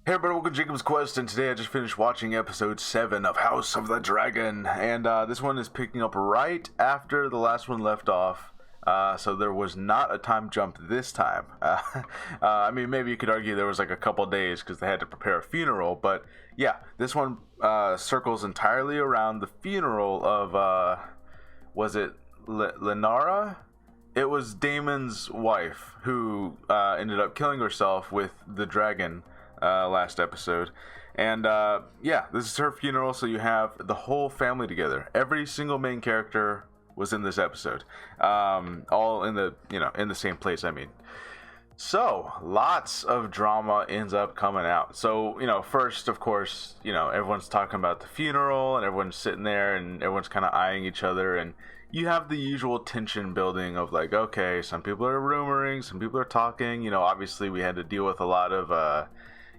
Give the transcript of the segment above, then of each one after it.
Hey everybody, welcome to Jacob's Quest, and today I just finished watching episode 7 of House of the Dragon, and this one is picking up right after the last one left off, so there was not a time jump this time. I mean, maybe you could argue there was like a couple days because they had to prepare a funeral, but yeah, this one circles entirely around the funeral of, was it Lenara? It was Daemon's wife who ended up killing herself with the dragon last episode. And yeah, this is her funeral, so you have the whole family together. Every single main character was in this episode, all in the in the same place. I mean, so lots of drama ends up coming out. So first, of course, everyone's talking about the funeral, and everyone's sitting there, and everyone's kind of eyeing each other, and you have the usual tension building of like, okay, some people are rumoring, some people are talking. Obviously we had to deal with a lot of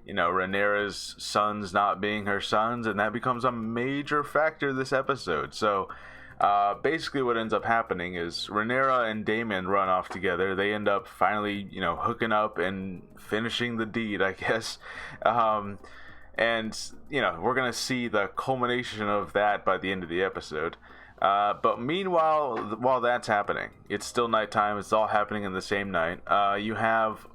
Rhaenyra's sons not being her sons, and that becomes a major factor this episode. So basically what ends up happening is Rhaenyra and Daemon run off together. They end up finally hooking up and finishing the deed, I guess. And we're gonna see the culmination of that by the end of the episode. But meanwhile, while that's happening, it's still nighttime. It's all happening in the same night. You have,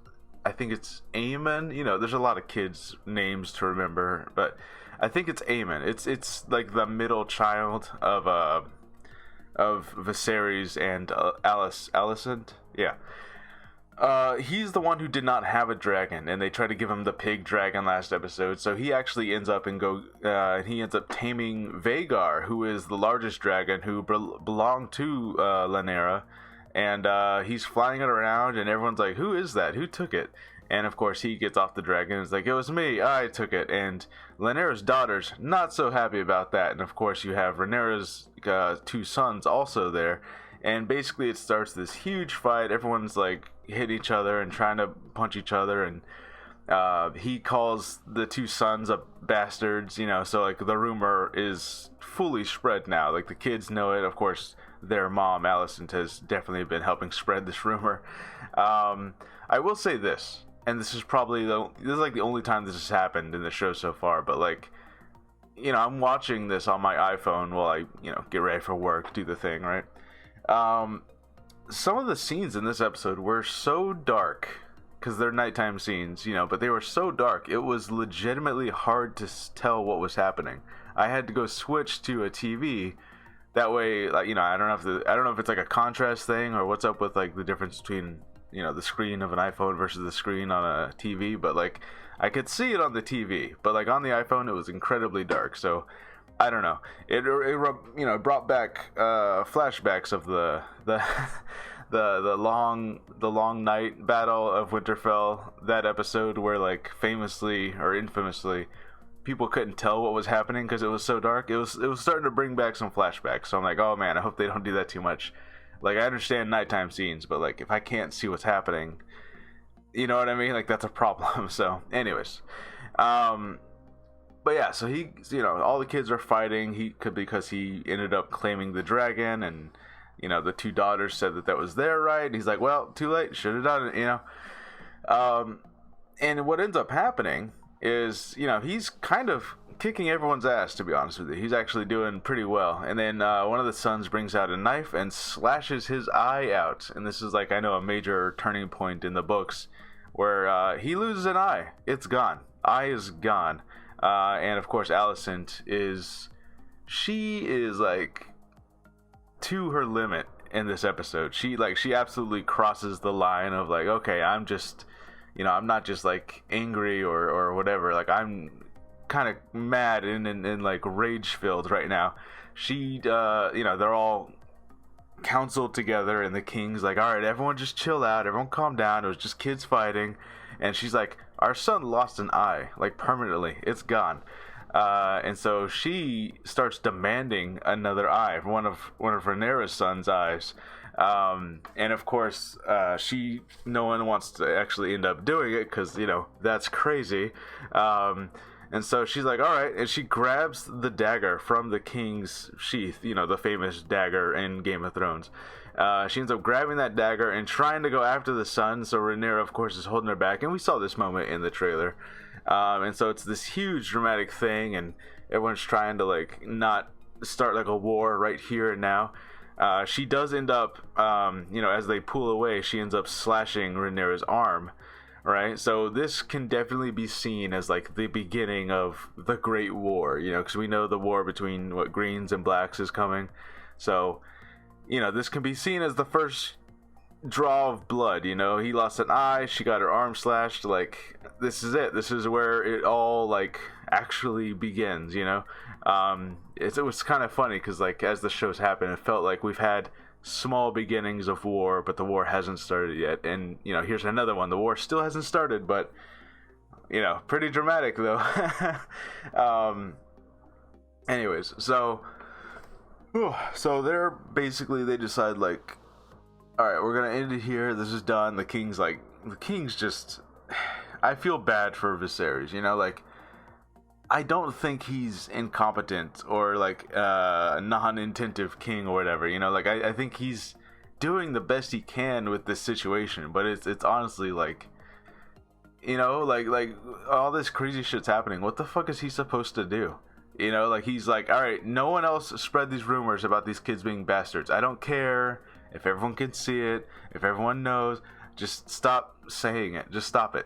I think it's Aemon. There's a lot of kids' names to remember, but I think it's Aemon. It's like the middle child of Viserys and Alicent. Yeah. He's the one who did not have a dragon, and they tried to give him the pig dragon last episode. So he actually ends up taming Vhagar, who is the largest dragon who belonged to Rhaenyra. And he's flying it around, and everyone's like, who is that? Who took it? And of course, he gets off the dragon. It's like, it was me. I took it. And Rhaenyra's daughter's not so happy about that. And of course, you have Rhaenyra's 2 sons also there. And basically, it starts this huge fight. Everyone's like hitting each other and trying to punch each other. And he calls the 2 sons bastards. So like the rumor is fully spread now. Like the kids know it. Of course, their mom, Alicent, has definitely been helping spread this rumor. I will say this, and this is like the only time this has happened in the show so far, but like, I'm watching this on my iPhone while I, get ready for work, do the thing, right? Some of the scenes in this episode were so dark, because they're nighttime scenes, but they were so dark, it was legitimately hard to tell what was happening. I had to go switch to a TV. That way, like, I don't know if it's like a contrast thing or what's up with like the difference between, the screen of an iPhone versus the screen on a TV, but like I could see it on the TV, but like on the iPhone it was incredibly dark. So I don't know. It brought back flashbacks of the the long night battle of Winterfell, that episode where like famously or infamously people couldn't tell what was happening because it was so dark. It was starting to bring back some flashbacks. So I'm like, oh man, I hope they don't do that too much. Like, I understand nighttime scenes, but like if I can't see what's happening, you know what I mean? Like, that's a problem. So anyways, but yeah, so he, all the kids are fighting. Because he ended up claiming the dragon, and the 2 daughters said that was their right. And he's like, well, too late, should have done it. And what ends up happening is, he's kind of kicking everyone's ass, to be honest with you. He's actually doing pretty well. And then one of the sons brings out a knife and slashes his eye out. And this is like, I know, a major turning point in the books where he loses an eye. It's gone. Eye is gone. And of course, Alicent she is like to her limit in this episode. She absolutely crosses the line of like, okay, I'm just, I'm not just like angry or whatever. Like, I'm kind of mad and like rage filled right now. She, they're all counseled together, and the king's like, all right, everyone just chill out. Everyone calm down. It was just kids fighting. And she's like, our son lost an eye, like permanently. It's gone. And so she starts demanding another eye, one of Rhaenyra's son's eyes. And of course, no one wants to actually end up doing it because, that's crazy. And so she's like, all right. And she grabs the dagger from the king's sheath, the famous dagger in Game of Thrones. She ends up grabbing that dagger and trying to go after the son. So Rhaenyra, of course, is holding her back. And we saw this moment in the trailer. And so it's this huge dramatic thing. And everyone's trying to, like, not start, like, a war right here and now. She does end up, as they pull away, she ends up slashing Rhaenyra's arm. Right, so this can definitely be seen as like the beginning of the Great War, because we know the war between Greens and Blacks is coming. So, this can be seen as the first draw of blood. He lost an eye, she got her arm slashed. Like, this is it. This is where it all like actually begins. It was kind of funny because like as the shows happen, it felt like we've had small beginnings of war, but the war hasn't started yet. And here's another one. The war still hasn't started, but pretty dramatic though. Anyways, so they're basically, they decide like, all right, we're gonna end it here. This is done. The king's just, I feel bad for Viserys. Like, I don't think he's incompetent or like a non-intentive king or whatever. Like I think he's doing the best he can with this situation, but it's honestly like, like all this crazy shit's happening. What the fuck is he supposed to do? Like he's like, all right, no one else spread these rumors about these kids being bastards. I don't care if everyone can see it, if everyone knows. Just stop saying it. Just stop it,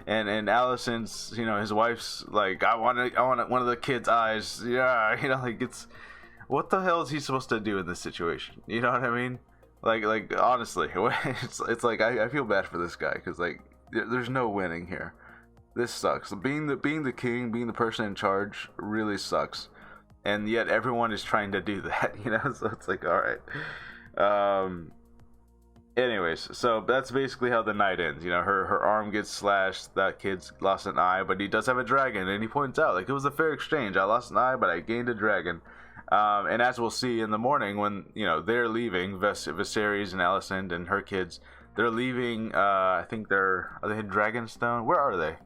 And Allison's, his wife's like, I want one of the kids' eyes. Yeah, like it's, what the hell is he supposed to do in this situation? You know what I mean? Like honestly, it's like I feel bad for this guy because like there's no winning here. This sucks. Being the king, being the person in charge really sucks, and yet everyone is trying to do that. So it's like, all right. Anyways, so that's basically how the night ends. Her arm gets slashed. That kid's lost an eye, but he does have a dragon, and he points out like it was a fair exchange. I lost an eye, but I gained a dragon. And as we'll see in the morning, when they're leaving, Viserys and Alicent and her kids, they're leaving. I think are they in Dragonstone? Where are they?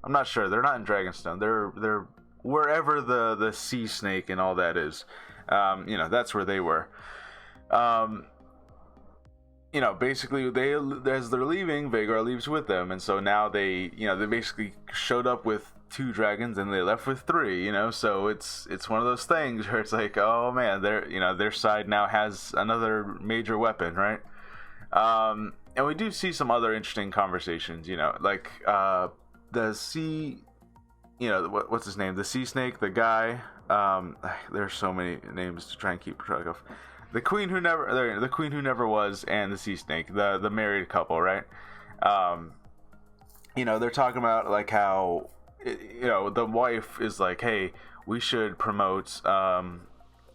I'm not sure. They're not in Dragonstone. They're wherever the sea snake and all that is. That's where they were. Basically as they're leaving, Vhagar leaves with them, and so now they basically showed up with 2 dragons and they left with 3. So it's one of those things where it's like, oh man, their side now has another major weapon, right? And we do see some other interesting conversations, like the sea, what's his name, the sea snake, the guy. There's so many names to try and keep track of. The queen who never was, and the sea snake, the married couple, right? They're talking about like how, the wife is like, hey, we should promote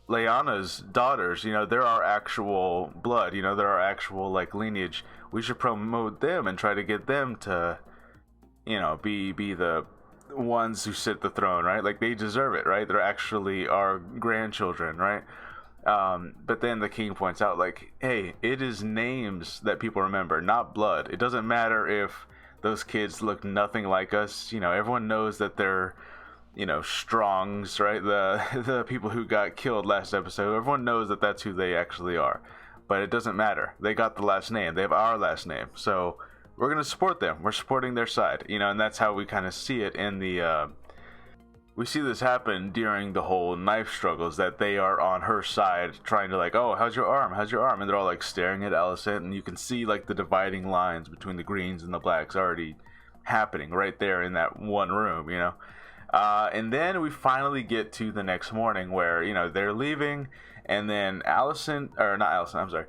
Lyanna's daughters. They're our actual blood. They're our actual like lineage. We should promote them and try to get them to, be the ones who sit the throne, right? Like they deserve it, right? They're actually our grandchildren, right? But then the king points out like, hey, it is names that people remember, not blood. It doesn't matter if those kids look nothing like us. Everyone knows that they're, Strongs, right? The people who got killed last episode, everyone knows that that's who they actually are. But it doesn't matter. They got the last name. They have our last name. So we're going to support them. We're supporting their side, and that's how we kind of see it in the, we see this happen during the whole knife struggles, that they are on her side trying to like, oh, how's your arm? How's your arm? And they're all like staring at Alicent, and you can see like the dividing lines between the Greens and the Blacks already happening right there in that one room, and then we finally get to the next morning where, they're leaving, and then Rhaenyra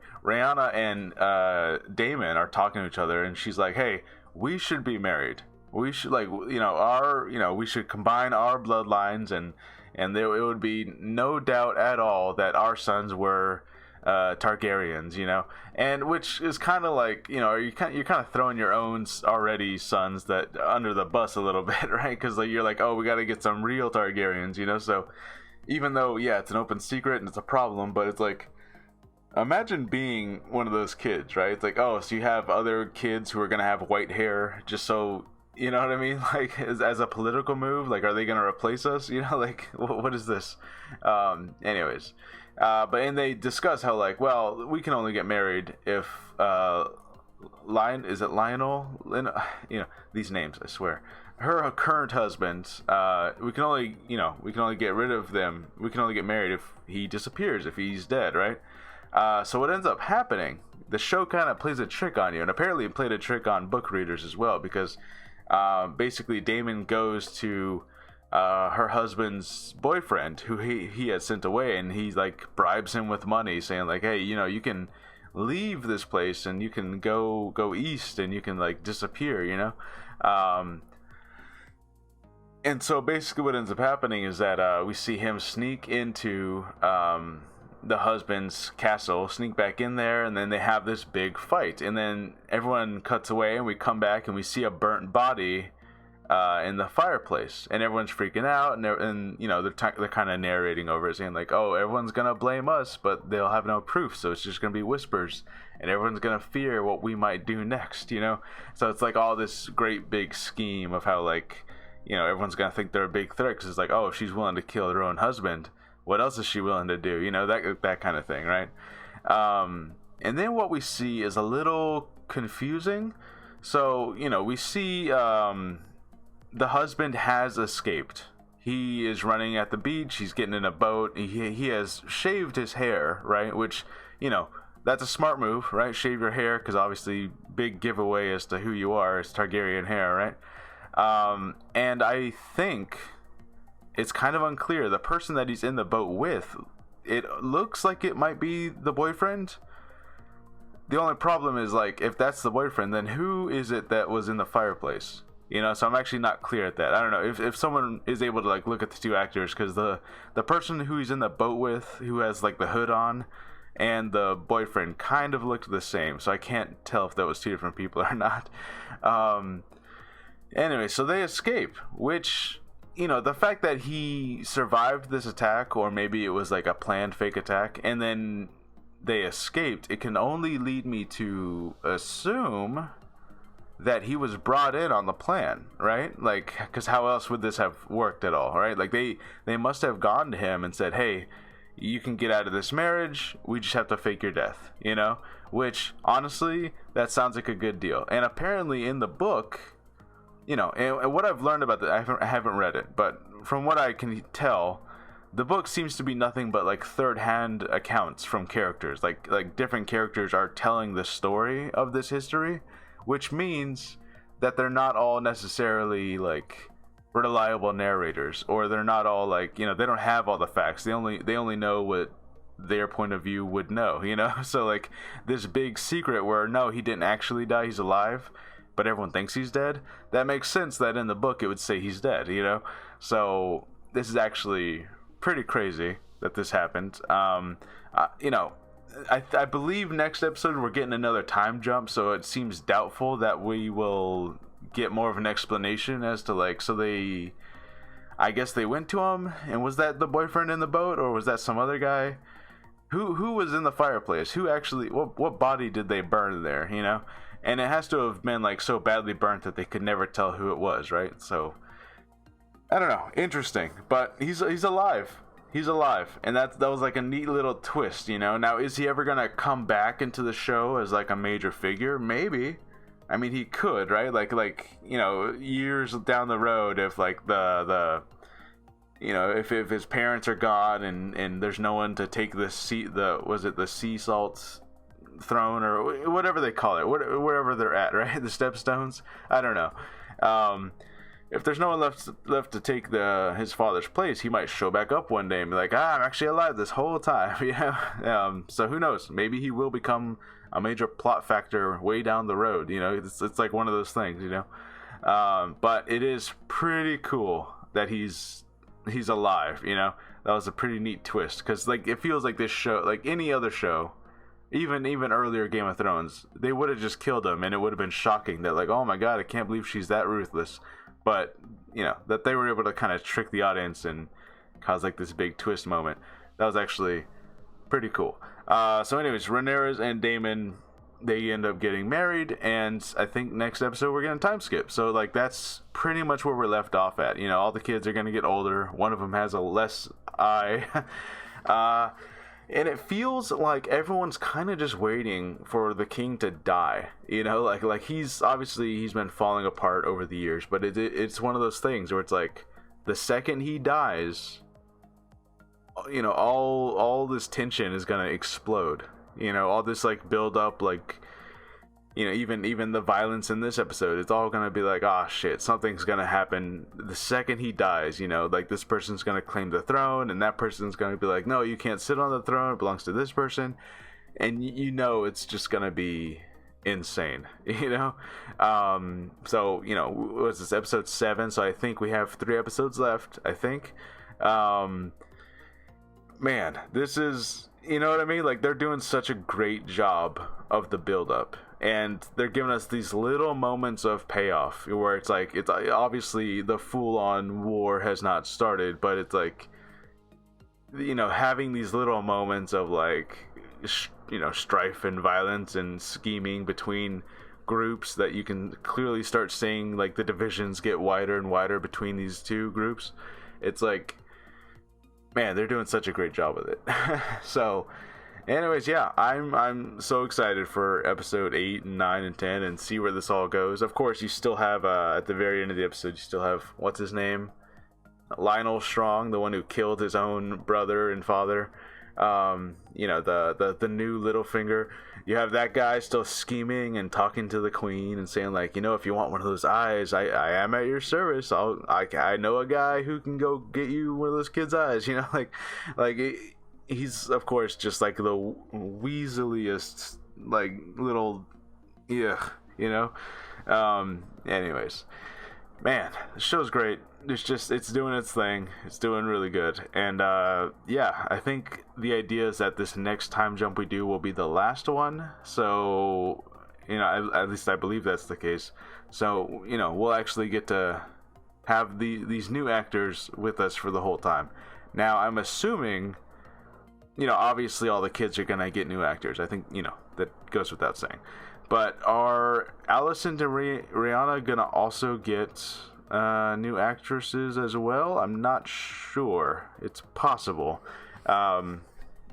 and Daemon are talking to each other, and she's like, hey, we should be married. We should we should combine our bloodlines, and it would be no doubt at all that our sons were Targaryens, and which is kind of like, you're kind of throwing your own already sons that under the bus a little bit, right? Because like you're like, oh, we got to get some real Targaryens, so even though it's an open secret and it's a problem, but it's like, imagine being one of those kids, right? It's like, oh, so you have other kids who are gonna have white hair just so You know what I mean? Like as a political move, like are they gonna replace us? You know, like what is this? Anyways, but and they discuss how like, well, we can only get married if is it Lionel? You know these names, I swear. Her current husband, we can only get rid of them. We can only get married if he disappears, if he's dead, right? So what ends up happening? The show kind of plays a trick on you, and apparently it played a trick on book readers as well, because basically Damon goes to her husband's boyfriend, who he had sent away, and he like bribes him with money, saying like, hey, you know, you can leave this place and you can go east and you can like disappear, you know. And so basically what ends up happening is that we see him sneak into the husband's castle, sneak back in there, and then they have this big fight, and then everyone cuts away and we come back and we see a burnt body in the fireplace, and everyone's freaking out, and you know they're kind of narrating over it, saying like, oh, everyone's gonna blame us, but they'll have no proof, so it's just gonna be whispers, and everyone's gonna fear what we might do next, you know. So it's like all this great big scheme of how, like, you know, everyone's gonna think they're a big threat, because it's like, oh, if she's willing to kill her own husband, what else is she willing to do? You know, that kind of thing, right? And then what we see is a little confusing. So, you know, we see the husband has escaped. He is running at the beach. He's getting in a boat. He has shaved his hair, right? Which, you know, that's a smart move, right? Shave your hair, because obviously big giveaway as to who you are is Targaryen hair, right? And I think it's kind of unclear. The person that he's in the boat with, it looks like it might be the boyfriend. The only problem is, like, if that's the boyfriend, then who is it that was in the fireplace? You know, so I'm actually not clear at that. I don't know if someone is able to like look at the two actors, because the person who he's in the boat with, who has like the hood on, and the boyfriend kind of looked the same, so I can't tell if that was two different people or not. Anyway, so they escape, which, you know, the fact that he survived this attack, or maybe it was like a planned fake attack, and then they escaped, it can only lead me to assume that he was brought in on the plan, right? Like, because how else would this have worked at all, right? Like, they must have gone to him and said, hey, you can get out of this marriage, we just have to fake your death, you know? Which, honestly, that sounds like a good deal. And apparently in the book, you know, and what I've learned about I haven't read it, but from what I can tell, the book seems to be nothing but like third-hand accounts from characters. Like different characters are telling the story of this history, which means that they're not all necessarily like reliable narrators, or they're not all like, you know, they don't have all the facts. They only know what their point of view would know, you know. So like this big secret where no, he didn't actually die, he's alive, but everyone thinks he's dead. That makes sense that in the book it would say he's dead, you know. So this is actually pretty crazy that this happened. You know, I believe next episode we're getting another time jump, so it seems doubtful that we will get more of an explanation as to like, so I guess they went to him, and was that the boyfriend in the boat, or was that some other guy? Who was in the fireplace? Who actually, what body did they burn there, you know? And it has to have been like so badly burnt that they could never tell who it was, right? So I don't know, interesting, but he's alive. He's alive, and that was like a neat little twist, you know. Now, is he ever gonna come back into the show as like a major figure? Maybe. I mean, he could, right? Like you know, years down the road, if like the you know, if his parents are gone and there's no one to take the sea salt throne or whatever they call it, wherever they're at, right? The stepstones. I don't know. If there's no one left to take his father's place, he might show back up one day and be like, I'm actually alive this whole time, you know. So who knows? Maybe he will become a major plot factor way down the road. You know, it's like one of those things, you know. But it is pretty cool that he's alive. You know, that was a pretty neat twist, because like it feels like this show, like any other show, even earlier Game of Thrones, they would have just killed him, and it would have been shocking that like, oh my god, I can't believe she's that ruthless. But, you know, that they were able to kind of trick the audience and cause like this big twist moment. That was actually pretty cool. So anyways, Rhaenyra and Daemon they end up getting married, and I think next episode we're gonna time skip. So like that's pretty much where we're left off at. You know, all the kids are gonna get older. One of them has a less eye, and it feels like everyone's kind of just waiting for the king to die. You know, like he's been falling apart over the years, but it's one of those things where it's like the second he dies, you know, all this tension is gonna explode. You know, all this like build up, like, you know, even the violence in this episode, it's all gonna be like, oh shit, something's gonna happen the second he dies. You know, like this person's gonna claim the throne, and that person's gonna be like, no, you can't sit on the throne, it belongs to this person, and you know it's just gonna be insane. You know, so you know, what's this, episode 7? So I think we have 3 episodes left. I think, man, this is. You know what I mean? Like, they're doing such a great job of the build-up, and they're giving us these little moments of payoff where it's like, it's obviously the full-on war has not started, but it's like, you know, having these little moments of like, you know, strife and violence and scheming between groups that you can clearly start seeing, like the divisions get wider and wider between these two groups. It's like, man, they're doing such a great job with it. So, anyways, yeah, I'm so excited for episode 8 and 9 and 10 and see where this all goes. Of course, you still have, at the very end of the episode, you still have, what's his name? Lionel Strong, the one who killed his own brother and father. You know, the new Littlefinger. You have that guy still scheming and talking to the queen and saying, like, you know, if you want one of those eyes, I am at your service. I know a guy who can go get you one of those kids' eyes. You know, like he's of course just like the weaseliest, like little, yeah, you know. Anyways, man, the show's great. It's doing its thing. It's doing really good. And yeah, I think the idea is that this next time jump we do will be the last one. So, you know, at least I believe that's the case. So, you know, we'll actually get to have these new actors with us for the whole time. Now, I'm assuming, you know, obviously all the kids are going to get new actors. I think, you know, that goes without saying. But are Allison and Rihanna going to also get new actresses as well? I'm not sure. It's possible.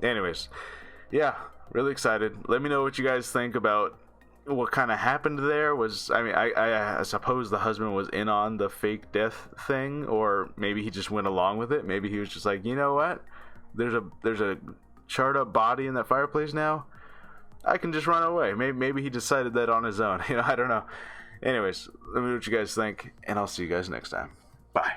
Anyways, yeah, really excited. Let me know what you guys think about what kind of happened there. I suppose the husband was in on the fake death thing, or maybe he just went along with it. Maybe he was just like, you know what? There's a charred up body in that fireplace now. I can just run away. Maybe he decided that on his own. You know, I don't know. Anyways, let me know what you guys think, and I'll see you guys next time. Bye.